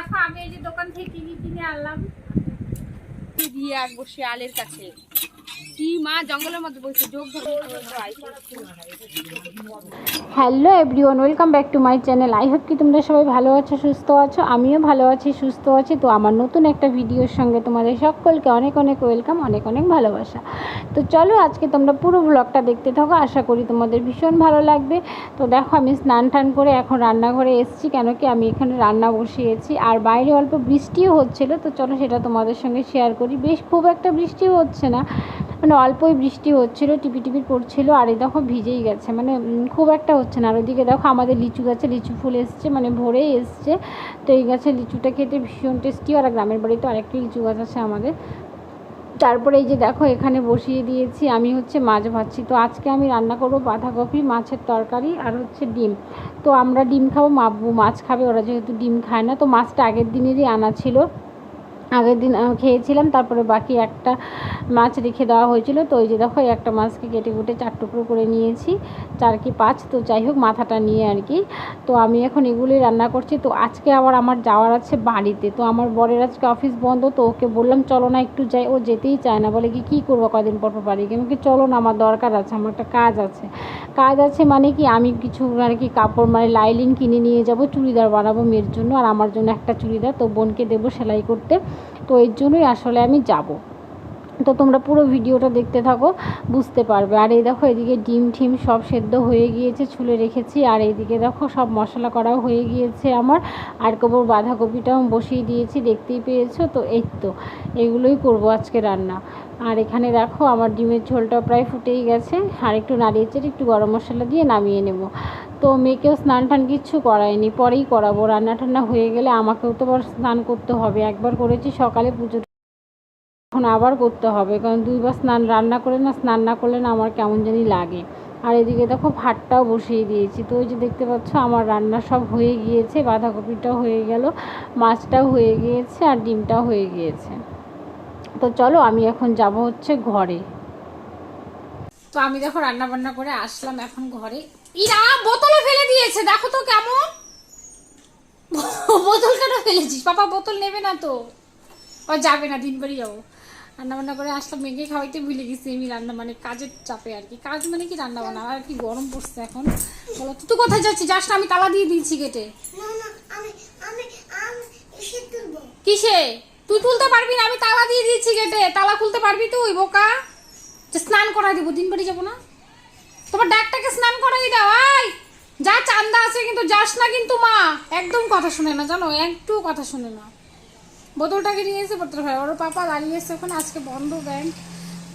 দেখো আমি এই যে দোকান থেকে কি কিনে আনলাম, দিয়ে আসবো শিয়ালের কাছে। কি মা জঙ্গলের মধ্যে বসে যোগ ধরে। Hello everyone, welcome back to my channel. I hope কি তোমরা সবাই ভালো আছো, সুস্থ আছো। আমিও ভালো আছি, সুস্থ আছি। তো আমার নতুন একটা ভিডিওর সঙ্গে তোমাদের সকলকে অনেক অনেক ওয়েলকাম, অনেক অনেক ভালোবাসা। তো চলো আজকে তোমরা পুরো ব্লগটা দেখতে থাকো, আশা করি তোমাদের ভীষণ ভালো লাগবে। তো দেখো আমি স্নান টান করে এখন রান্নাঘরে এসেছি, কেন কি আমি এখানে রান্না বসিয়েছি আর বাইরে অল্প বৃষ্টিও হচ্ছিলো। তো চলো সেটা তোমাদের সঙ্গে শেয়ার করি। বেশ খুব একটা বৃষ্টিও হচ্ছে না, মানে অল্পই বৃষ্টি হচ্ছিলো, টিপি টিপি পড়ছিল। আর এই দেখো ভিজেই গেছে, মানে খুব একটা হচ্ছে না। আর ওইদিকে দেখো আমাদের লিচু গাছে লিচু ফুল এসছে, মানে ভরেই এসছে। তো এই গাছে লিচুটা খেতে ভীষণ টেস্টি। আর গ্রামের বাড়িতে আরেকটি লিচু গাছ আছে আমাদের। তারপরে এই যে দেখো এখানে বসিয়ে দিয়েছি, আমি হচ্ছে মাছ ভাজছি। তো আজকে আমি রান্না করবো বাঁধাকপি, মাছের তরকারি আর হচ্ছে ডিম। তো আমরা ডিম খাবো, মাব্বু মাছ খাবে, ওরা যেহেতু ডিম খায় না। তো মাছটা আগের দিনেরই আনা ছিল, আগের দিন খেয়েছিলাম। তারপরে বাকি একটা মাছ রেখে দেওয়া হয়েছিল। তো ওই যে দেখো এই একটা মাছকে কেটে কুটে 4 টুকরো করে নিয়েছি, 4 কি 5, তো যাই হোক মাথাটা নিয়ে আর কি। তো আমি এখন এগুলোই রান্না করছি। তো আজকে আবার আমার যাওয়ার আছে বাড়িতে। তো আমার বরের আজকে অফিস বন্ধ, তো ওকে বললাম চলো না একটু যাই। ও যেতেই চায় না, বলে কি করবো কদিন পর পর বাড়ি গিয়ে। আমাকে চলো না, আমার দরকার আছে, আমার একটা কাজ আছে। কাজ আছে মানে কি, আমি কিছু আর কি কাপড় মানে লাইলিন কিনে নিয়ে যাব, চুড়িদার বানাবো মেয়ের জন্য, আর আমার জন্য একটা চুড়িদার। তো বোনকে দেবো সেলাই করতে। তো এর জন্যই আসলে আমি যাব। তো তোমরা পুরো ভিডিওটা দেখতে থাকো, বুঝতে পারবে। আর এই দেখো এদিকে ডিম ঠিম সব সেদ্ধ হয়ে গিয়েছে, ছুলে রেখেছি। আর এইদিকে দেখো সব মশলা করাও হয়ে গিয়েছে আমার। আর কেবল বাঁধাকপিটাও বসিয়ে দিয়েছি, দেখতেই পেয়েছো। তো এই তো এগুলোই করব আজকে রান্না। আর এখানে দেখো আমার ডিমের ঝোলটা প্রায় ফুটেই গেছে। আর একটু নাড়িয়ে চেড়ে একটু গরম মশলা দিয়ে নামিয়ে নেব। তো মেয়েকেও স্নান টান কিচ্ছু করায়নি, পরেই করাবো। রান্না টান্না হয়ে গেলে আমাকেও তো আবার স্নান করতে হবে। একবার করেছি সকালে পুজো, এখন আবার করতে হবে, কারণ 2বার রান্না করে না, স্নান না করলে না আমার কেমন জানি লাগে। আর এদিকে দেখো ভাতটাও বসিয়ে দিয়েছি। তো ওই যে দেখতে পাচ্ছ আমার রান্না সব হয়ে গিয়েছে, বাঁধাকপিটাও হয়ে গেল, মাছটাও হয়ে গিয়েছে, আর ডিমটাও হয়ে গিয়েছে। তো চলো আমি এখন যাব হচ্ছে ঘরে। তো আমি দেখো রান্না বান্না করে আসলাম এখন ঘরে। ইরা বোতলে ফেলে দিয়েছে, দেখো তো কেমন। বোতল কেন ফেলেছিস? পাপা বোতল নেবে না তো, ও যাবে না, দিন বাড়ি যাবো। রান্না বান্না করে আসলাম, মেয়েকে খাওয়াইতে ভুলে গেছি আমি। রান্না মানে কাজের চাপে আর কি, কাজ মানে কি রান্না বান্না। আর কি গরম পড়ছে এখন। বলো তুই কোথায় যাচ্ছিস? যাস না, আমি তালা দিয়ে দিয়েছি গেটে। কিসে? তুই তুলতে পারবি না, আমি তালা দিয়ে দিয়েছি গেটে। তালা খুলতে পারবি তুই বোকা? যে স্নান করাই দিব, দিন বাড়ি যাবো না। তোমার ডাকটাকে স্নান করাই দাও। আই যা, চান্দা আছে কিন্তু যাস না কিন্তু। মা একদম কথা শুনে না জানো, একটু কথা শুনে না। বোতলটাকে নিয়ে এসে পড়তে হয়। ওর পাপা দাঁড়িয়ে এসে ওখানে, আজকে বন্ধ ব্যাংক।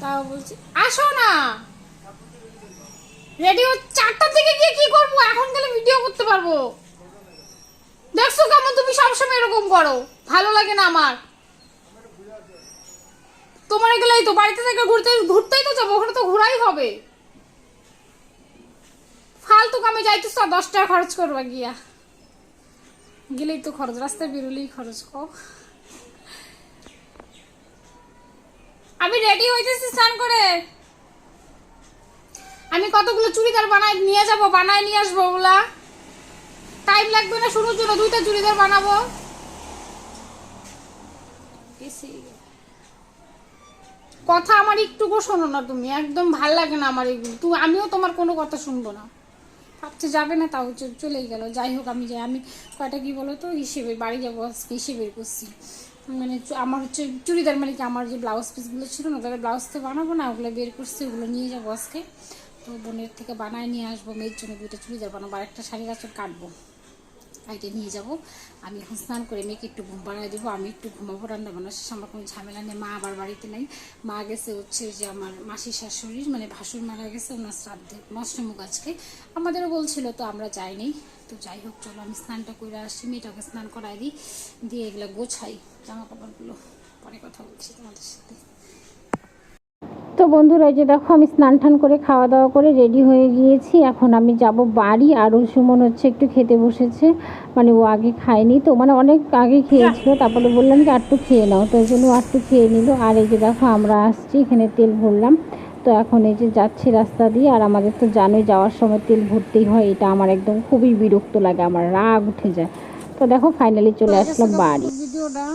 তাও বলছি আসো না। রেডিও 4টার দিকে গিয়ে কি করবো? এখন গেলে ভিডিও করতে পারবো। দেখছো কেমন তুমি সবসময় এরকম করো, ভালো লাগে না আমার। তোমার গেলেই তো বাড়িতে থেকে ঘুরতেই তো যাবো, ওখানে তো ঘোরাই হবে। ফালতু কামে যাইতেছ, 10 টাকা খরচ করবা গিয়া। গেলেই তো খরচ, রাস্তায় বেরোলেই খরচ। আমি রেডি হইতেছি স্নান করে। আমি কতগুলো চুড়িদার নিয়ে যাব, বানায় নিয়ে আসবো। ওগুলা টাইম লাগবে না শুরুর জন্য, 2টা চুড়িদার বানাবো। কথা আমার একটুকু শোনো না তুমি, একদম ভাল লাগে না আমার এগুলো। আমিও তোমার কোনো কথা শুনবো না। ভাবছে যাবে না, তাও চলেই গেল। যাই হোক আমি যাই। আমি কয়টা কি বলো তো, হিসেবে বাড়ি যাবো আজকে, হিসেবে করছি। মানে আমার হচ্ছে চুড়িদার, মানে কি আমার যে ব্লাউজ পিসগুলো ছিল না, তাহলে ব্লাউজ তো বানাবো না, ওগুলো বের করছি, ওগুলো নিয়ে যাবো আজকে। তো বোনের থেকে বানায় নিয়ে আসবো, মেয়ের জন্য 2টা চুড়িদার বানাবো, আর একটা শাড়ির আঁচল কাটবো, এটা নিয়ে যাব। আমি এখন স্নান করে মেয়েকে একটু ঘুম পাড়ায় দেবো, আমি একটু ঘুমাবো। রান্না বান্না শেষ, আমার কোনো ঝামেলা নেই। মা আবার বাড়িতে নেই, মা গেছে হচ্ছে যে আমার মাসির শাশুড়ির, মানে ভাসুর মারা গেছে, ওনার শ্রাদ্ধে মষ্টমুখ আজকে। আমাদেরও বলছিল, তো আমরা যাইনি। তো যাই হোক চলো আমি স্নানটা করে আসছি, মেয়েটাকে স্নান করাই দিই, দিয়ে এগুলো গোছাই জামা কাপড়গুলো। পরে কথা বলছি তোমাদের সাথে। তো বন্ধুরা এই যে দেখো আমি স্নান টান করে খাওয়া দাওয়া করে রেডি হয়ে গিয়েছি। এখন আমি যাব বাড়ি। আর ও সুমন হচ্ছে একটু খেতে বসেছে, মানে ও আগে খায়নি তো, মানে অনেক আগে খেয়েছিল। তারপরে বললাম যে আরটু খেয়ে নাও, তো ওই জন্য আরটু খেয়ে নিল। আর এই যে দেখো আমরা আসছি, এখানে তেল ভরলাম। তো এখন এই যে যাচ্ছি রাস্তা দিয়ে। আর আমাদের তো জানোই যাওয়ার সময় তেল ভরতেই হয়, এটা আমার একদম খুবই বিরক্ত লাগে, আমার রাগ উঠে যায়। তো দেখো ফাইনালি চলে আসলাম বাড়ি। ভিডিওটা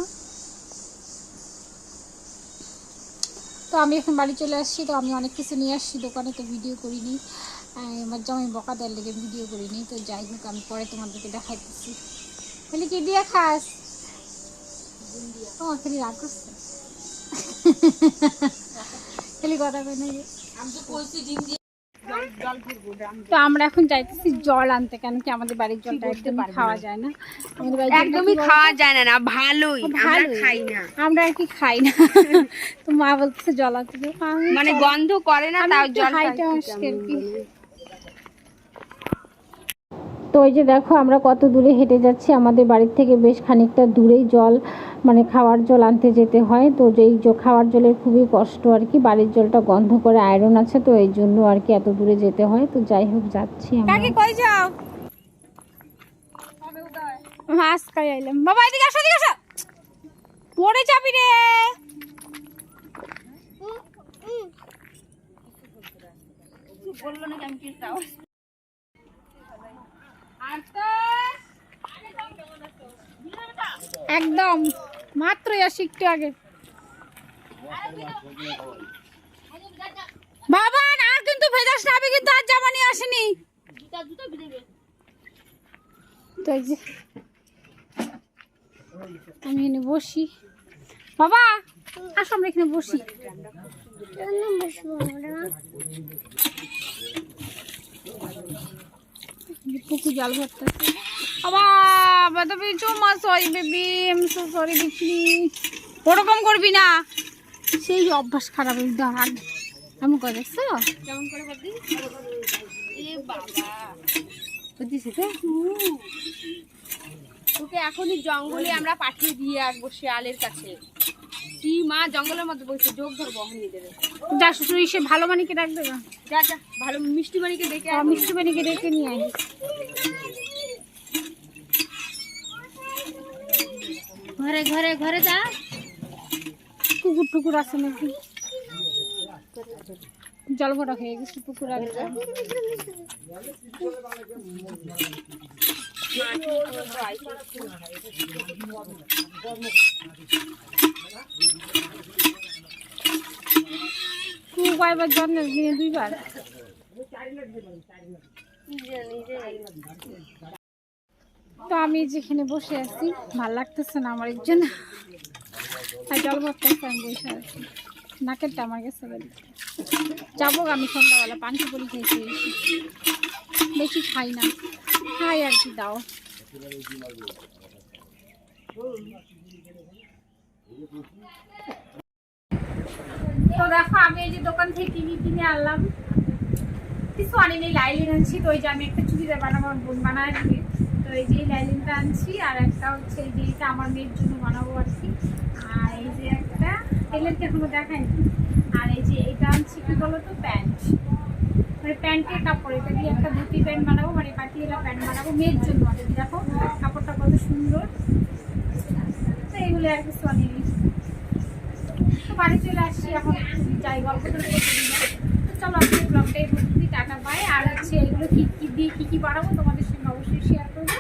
তো আমি এখন বাড়ি চলে আসছি। তো আমি অনেক কিছু নিয়ে আসছি দোকানে, তো ভিডিও করিনি। আমার জামাই বকা দেওয়ার লেগে ভিডিও করিনি। তো যাই হোক, আমি পরে তোমাদেরকে দেখাইতেছি। খালি কি দিয়ে খাস? তোমার খালি রাগ করছে, খালি কথা কই নাই। তো আমরা এখন যাইতেছি জল আনতে, কেন কি আমাদের বাড়ির জলটা একদমই খাওয়া যায় না। আমাদের বাড়ির একদমই খাওয়া যায় না, ভালোই আমরা খাই না, আমরা আর কি খাই না। তো মা বলতেছে জল আনতে, মানে গন্ধ করে না, তাও জল হাইটা আসছে আর কি। তো ওই যে দেখো আমরা কত দূরে হেঁটে যাচ্ছি, আমাদের বাড়ির থেকে বেশ খানিকটা দূরেই জল মানে খাওয়ার জল আনতে যেতে হয়। তো যেই খাওয়ার জলের খুবই কষ্ট আর কি, বাড়ির জলটা গন্ধ করে, আয়রন আছে, তো এই জন্য আর কি এত দূরে যেতে হয়। তো যাই হোক যাচ্ছি আমরা। কই যাও? মাছ খাই আইলাম। বাবা এদিকে আসো, এদিকে আসো, পড়ে যাবি রে। একদম মাত্রই আসি একটু আগে। বাবা আর কিন্তু ভেজাস না, আমি কিন্তু আর জামা নিয়ে আসিনি। তো এই যে আমি এখানে বসি। বাবা আসো, আমরা এখানে বসি। পুকুর জাল ভরতেছে। বাবা তো পিছু মা, sorry baby, I am so sorry বিচি। ওরকম করবি না, সেই অভ্যাস খারাপ। দাঁড় আমি করে দেখছো কেমন করে বলবি? এ বাবা, তোকে এখনই জঙ্গলে আমরা পাঠিয়ে দিয়ে আসবো শিয়ালের কাছে। কি মা জঙ্গলের মধ্যে বসে যোগ ধরবো, নিয়ে দেবে। যা শ্বশুর সে ভালো মানিকে ডাকবে না, যা যা, ভালো মিষ্টি বাড়িকে ডেকে আয়। মিষ্টি বানিকে ডেকে নিয়ে আয়। ঘরে ঘরে ঘরে যা। কুকুর টুকুর আছে নাকি? জল ভরা হয়ে গেছে পুকুর আগে। কয়বার জন্ম দিনে 2 বার। তো আমি যেখানে বসে আছি ভাল লাগতেছে না আমার, একজন জল ভরতেছে, আমি বসে আছি। নাকেরটা আমার গেছে। যাবো আমি সন্ধ্যাবেলা, পানি পুরি খেয়েছি, বেশি খাই না, খাই আর কি। দাও তো দেখো, আমি এই যে দোকান থেকে টিভি কিনে আনলাম, কিছু আনিনি, লাইলিন আনছি। তো ওই যে আমি একটা চুড়িদার বানাবো, বোন বানায় দিবে। তো এই যে লাইলিনটা আনছি, আর একটা হচ্ছে এই যে এটা আমার মেয়ের জন্য বানাবো আর কি। আর এই যে একটা টেলারকে এখনো দেখায়নি। আর এই যে এটা আনছি কি বলতো, প্যান্ট, মানে প্যান্টের কাপড়, এটা দিয়ে একটা ধুতি প্যান্ট বানাবো, মানে পাটিয়ালা প্যান্ট বানাবো মেয়ের জন্য। আর দেখো কাপড়টা কত সুন্দর। তো এইগুলো আর কিছু আনিনি। তো বাড়ি চলে আসছি, এখন যাই গল্প করে করতে দিই। তো চলো আজকে ব্লগটা এই পর্যন্তই, টাটা বাই। আর হচ্ছে এগুলো কি কি দিয়ে কি কি বানাবো তোমাদের সঙ্গে অবশ্যই শেয়ার করবো।